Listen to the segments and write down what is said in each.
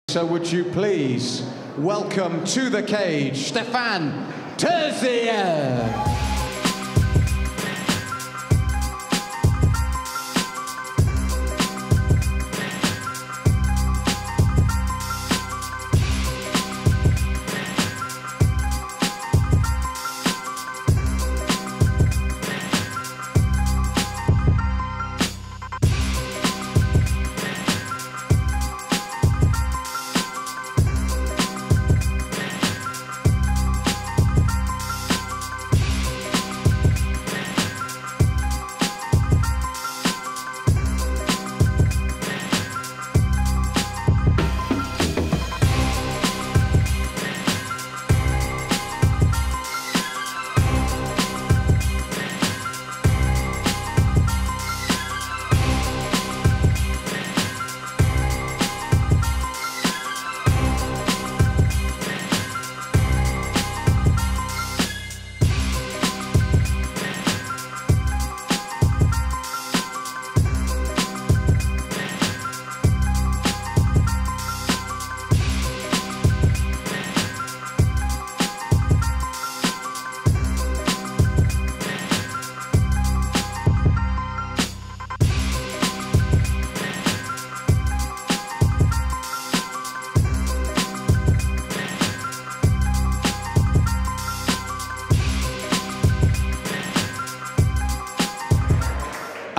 So would you please welcome to the cage, Stefan Tierzef.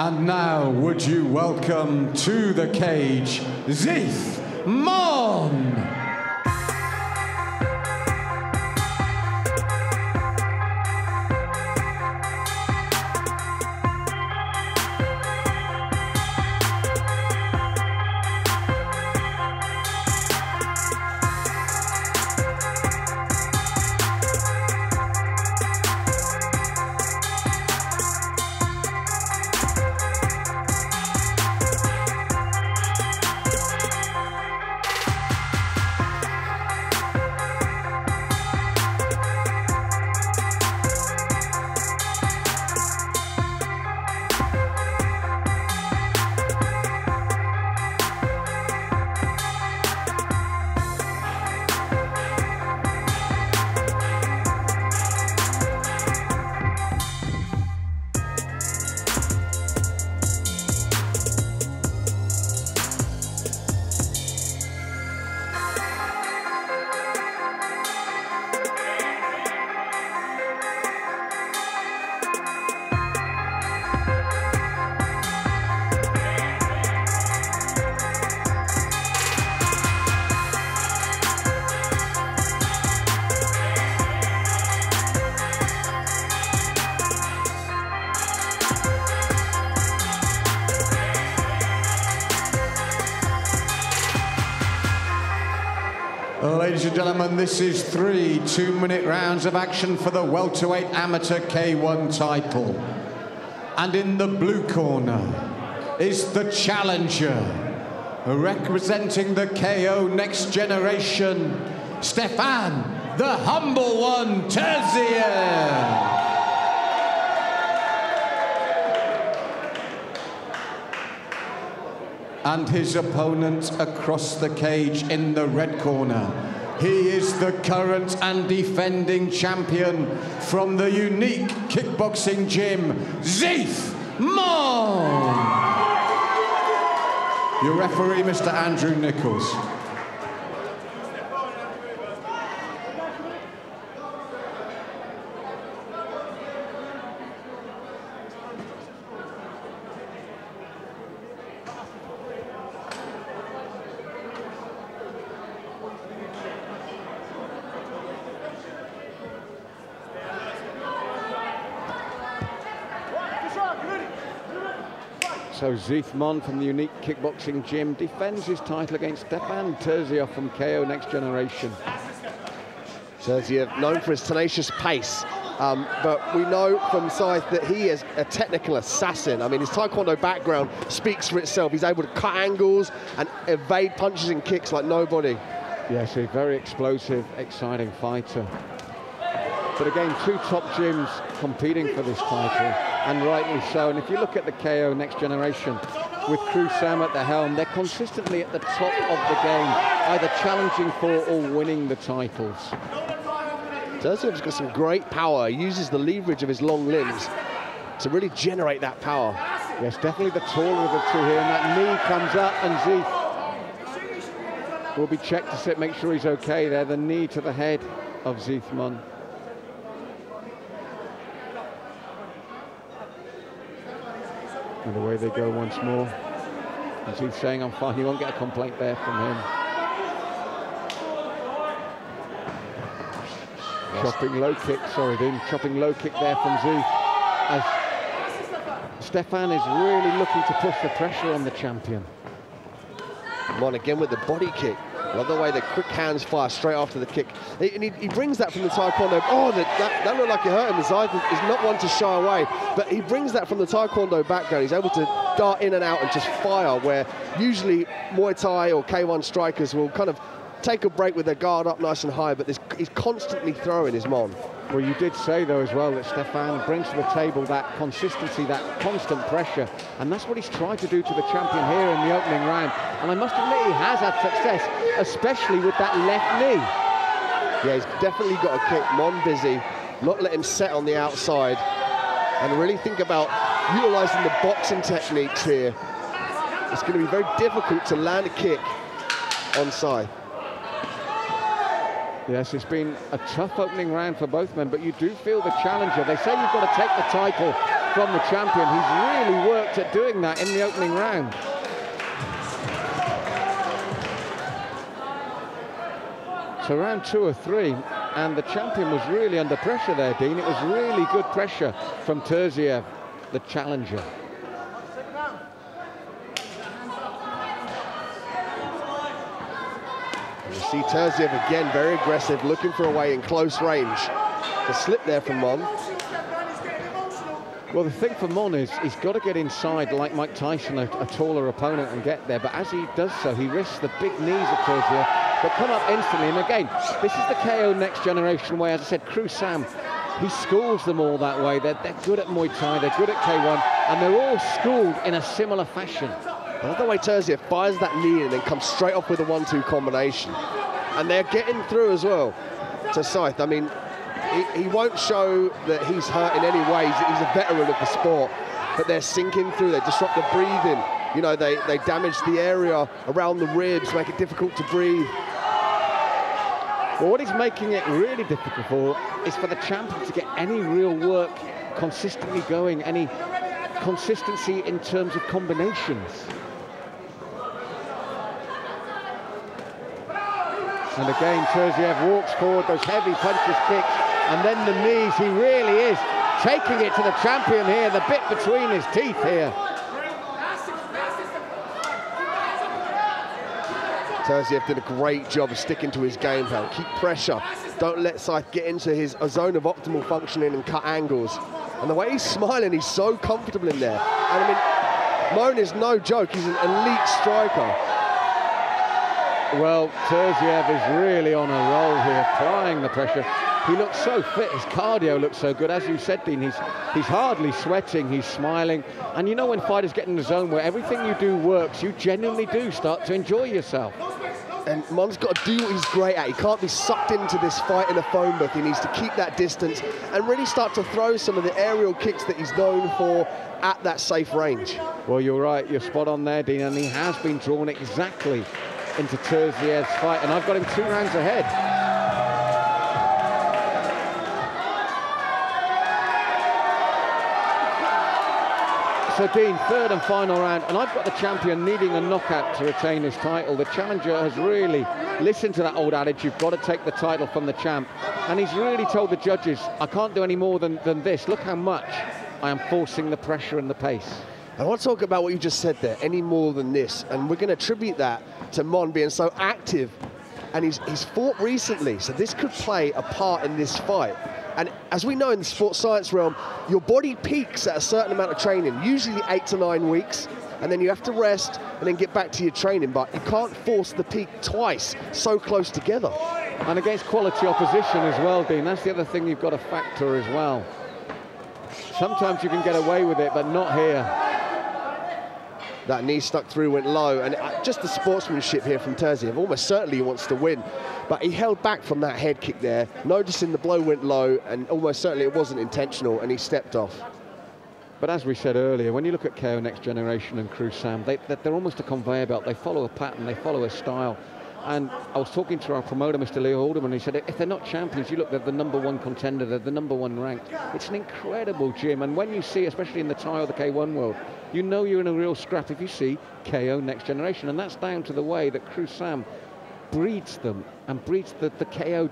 And now, would you welcome to the cage, Zeith Mon. Ladies and gentlemen, this is 3 2-minute rounds of action for the welterweight amateur K1 title. And in the blue corner is the challenger, representing the KO next generation, Stefan the Humble One Tierzef. And his opponent across the cage in the red corner. He is the current and defending champion from the unique kickboxing gym, Zeith Mon. Your referee, Mr. Andrew Nichols. So Zeith Mon from the unique kickboxing gym defends his title against Stefan Tierzef from KO Next Generation. Tierzef known for his tenacious pace, but we know from Zeith that he is a technical assassin. I mean, his Taekwondo background speaks for itself. He's able to cut angles and evade punches and kicks like nobody. Yes, a very explosive, exciting fighter. But again, 2 top gyms competing for this title, and rightly so. And if you look at the KO Next Generation, with Sam at the helm, they're consistently at the top of the game, either challenging for or winning the titles. Tierzef's got some great power. He uses the leverage of his long limbs to really generate that power. Yes, definitely the taller of the two here, and that knee comes up, and Zeith will be checked to sit, make sure he's okay there. The knee to the head of Zeith Mon. And away they go once more. And Zeith saying, I'm fine, you won't get a complaint there from him. Chopping low kick, sorry, Dean. Chopping low kick there from Zeith. As Stefan is really looking to push the pressure on the champion. Mon again with the body kick. I love the way the quick hands fire straight after the kick. And he brings that from the Taekwondo. Oh, that looked like it hurt him. Zeith is not one to shy away. But he brings that from the Taekwondo background. He's able to dart in and out and just fire, where usually Muay Thai or K1 strikers will kind of take a break with their guard up nice and high, but he's constantly throwing his Mon. Well, you did say, though, as well, that Stefan brings to the table that consistency, that constant pressure, and that's what he's tried to do to the champion here in the opening round. And I must admit, he has had success, especially with that left knee. Yeah, he's definitely got a kick. Mon busy, not let him set on the outside, and really think about utilising the boxing techniques here. It's going to be very difficult to land a kick on Zeith. Yes, it's been a tough opening round for both men, but you do feel the challenger. They say you've got to take the title from the champion. He's really worked at doing that in the opening round. So round 2 or 3, and the champion was really under pressure there, Dean. It was really good pressure from Tierzef, the challenger. You see Tierzef again, very aggressive, looking for a way in close range. The slip there from Mon. Well, the thing for Mon is he's got to get inside like Mike Tyson, a taller opponent, and get there. But as he does so, he risks the big knees of Tierzef, but come up instantly. And again, this is the KO next generation way. As I said, Sam, he schools them all that way. They're good at Muay Thai, they're good at K1, and they're all schooled in a similar fashion. I love the way Tierzef fires that knee and then comes straight off with a 1-2 combination. And they're getting through as well to Zeith. I mean, he won't show that he's hurt in any way. He's a veteran of the sport, but they're sinking through. They disrupt the breathing. You know, they damage the area around the ribs, make it difficult to breathe. Well, what he's making it really difficult for is for the champion to get any real work consistently going, any consistency in terms of combinations. And again, Tierzef walks forward, those heavy punches, kicks, and then the knees. He really is taking it to the champion here, the bit between his teeth here. Tierzef did a great job of sticking to his game plan. Keep pressure. Don't let Zeith get into his zone of optimal functioning and cut angles. And the way he's smiling, he's so comfortable in there. And I mean, Mon is no joke. He's an elite striker. Well, Tierzef is really on a roll here, applying the pressure. He looks so fit, his cardio looks so good. As you said, Dean, he's hardly sweating, he's smiling. And you know, when fighters get in the zone where everything you do works, you genuinely do start to enjoy yourself. And Mon's got to do what he's great at. He can't be sucked into this fight in a phone book. He needs to keep that distance and really start to throw some of the aerial kicks that he's known for at that safe range. Well, you're right, you're spot on there, Dean, and he has been drawn exactly into Tierzef's fight, and I've got him 2 rounds ahead. So Dean, 3rd and final round, and I've got the champion needing a knockout to retain his title. The challenger has really listened to that old adage, you've got to take the title from the champ, and he's really told the judges, I can't do any more than this. Look how much I am forcing the pressure and the pace. I want to talk about what you just said there, any more than this, and we're going to attribute that to Mon being so active, and he's fought recently, so this could play a part in this fight. And as we know in the sports science realm, your body peaks at a certain amount of training, usually 8 to 9 weeks, and then you have to rest and then get back to your training, but you can't force the peak twice so close together. And against quality opposition as well, Dean, that's the other thing you've got to factor as well. Sometimes you can get away with it, but not here. That knee stuck through, went low, and just the sportsmanship here from Tierzef. Almost certainly he wants to win, but he held back from that head kick there, noticing the blow went low, and almost certainly it wasn't intentional, and he stepped off. But as we said earlier, when you look at KO Next Generation and Cruz Sam, they're almost a conveyor belt. They follow a pattern, they follow a style. And I was talking to our promoter, Mr. Leo Haldeman, he said, if they're not champions, you look, they're the #1 contender, they're the #1 ranked. It's an incredible gym, and when you see, especially in the Thai or the K1 world, you know you're in a real scrap if you see KO Next Generation, and that's down to the way that Cruz Sam breeds them and breeds the KO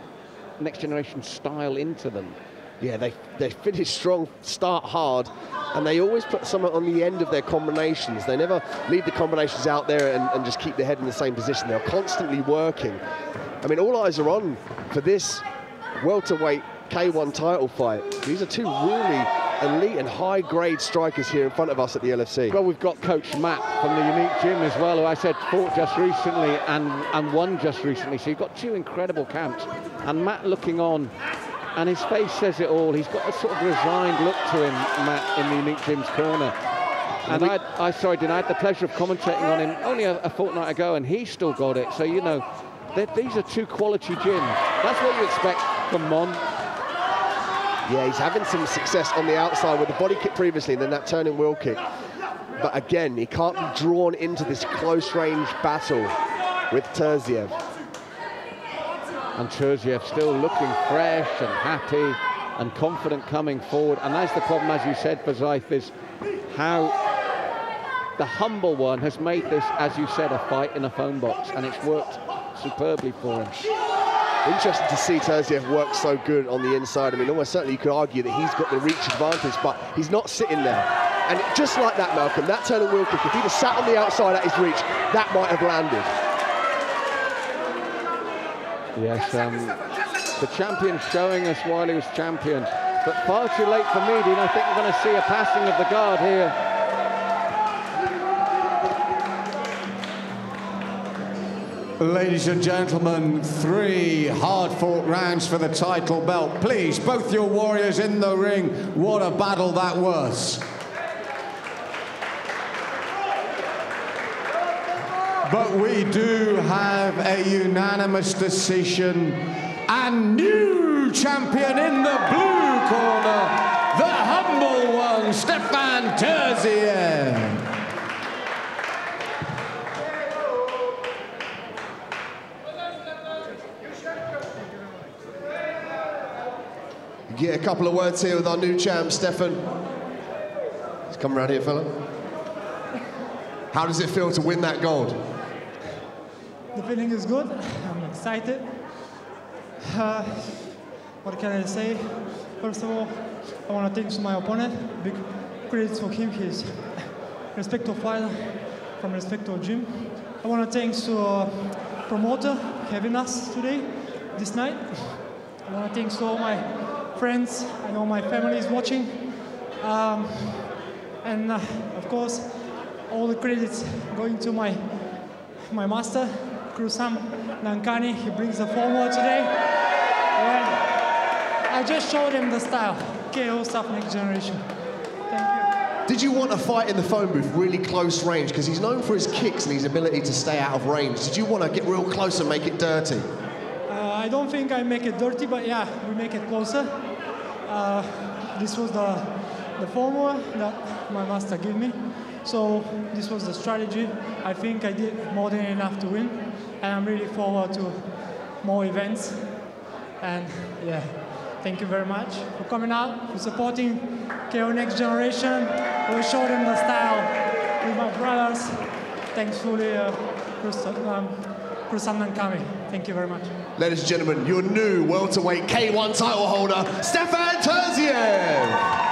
Next Generation style into them. Yeah, they finish strong, start hard, and they always put something on the end of their combinations. They never leave the combinations out there and just keep their head in the same position. They're constantly working. I mean, all eyes are on for this welterweight K1 title fight. These are two really elite and high-grade strikers here in front of us at the LFC. Well, we've got Coach Matt from the Unique Gym as well, who I said fought just recently and won just recently. So you've got two incredible camps, and Matt looking on, and his face says it all. He's got a sort of resigned look to him, Matt, in the Unique Gym's corner. And I had the pleasure of commentating on him only a fortnight ago, and he still got it. So, you know, these are two quality gyms. That's what you expect from Mon. Yeah, he's having some success on the outside with the body kick previously, and then that turning wheel kick. But again, he can't be drawn into this close-range battle with Tierzef. And Tierzef still looking fresh and happy and confident coming forward. And that's the problem, as you said, for Zeith, is how the humble one has made this, as you said, a fight in a phone box, and it's worked superbly for him. Interesting to see Tierzef work so good on the inside. I mean, almost certainly you could argue that he's got the reach advantage, but he's not sitting there. And just like that, Malcolm, that turning wheel kick, if he'd have sat on the outside at his reach, that might have landed. Yes, the champion showing us while he was champion, but far too late for me, Dean. I think we're going to see a passing of the guard here. Ladies and gentlemen, 3 hard-fought rounds for the title belt. Please, both your warriors in the ring. What a battle that was. But we do have a unanimous decision, and new champion in the blue corner, the humble one, Stefan Tierzef. Get a couple of words here with our new champ, Stefan. Let's come around here, fella. How does it feel to win that gold? The feeling is good. I'm excited. What can I say? First of all, I want to thank my opponent. Big credits for him. He's respectful fighter from respectful gym. I want to thank promoter having us today, this night. I want to thank all my friends and all my family is watching. And of course, all the credits going to my master, Cruz Sam Nankani. He brings the formula today. And I just showed him the style, KO stuff next generation. Thank you. Did you want a fight in the phone booth, really close range? Because he's known for his kicks and his ability to stay out of range. Did you want to get real close and make it dirty? I don't think I make it dirty, but yeah, we make it closer. This was the formula that my master gave me. So this was the strategy. I think I did more than enough to win, and I'm really forward to more events. And yeah, thank you very much for coming out, for supporting KO Next Generation. We'll show them the style with my brothers. Thankfully, Cruz Sam Nankani. Thank you very much. Ladies and gentlemen, your new welterweight K1 title holder, Stefan Tierzef.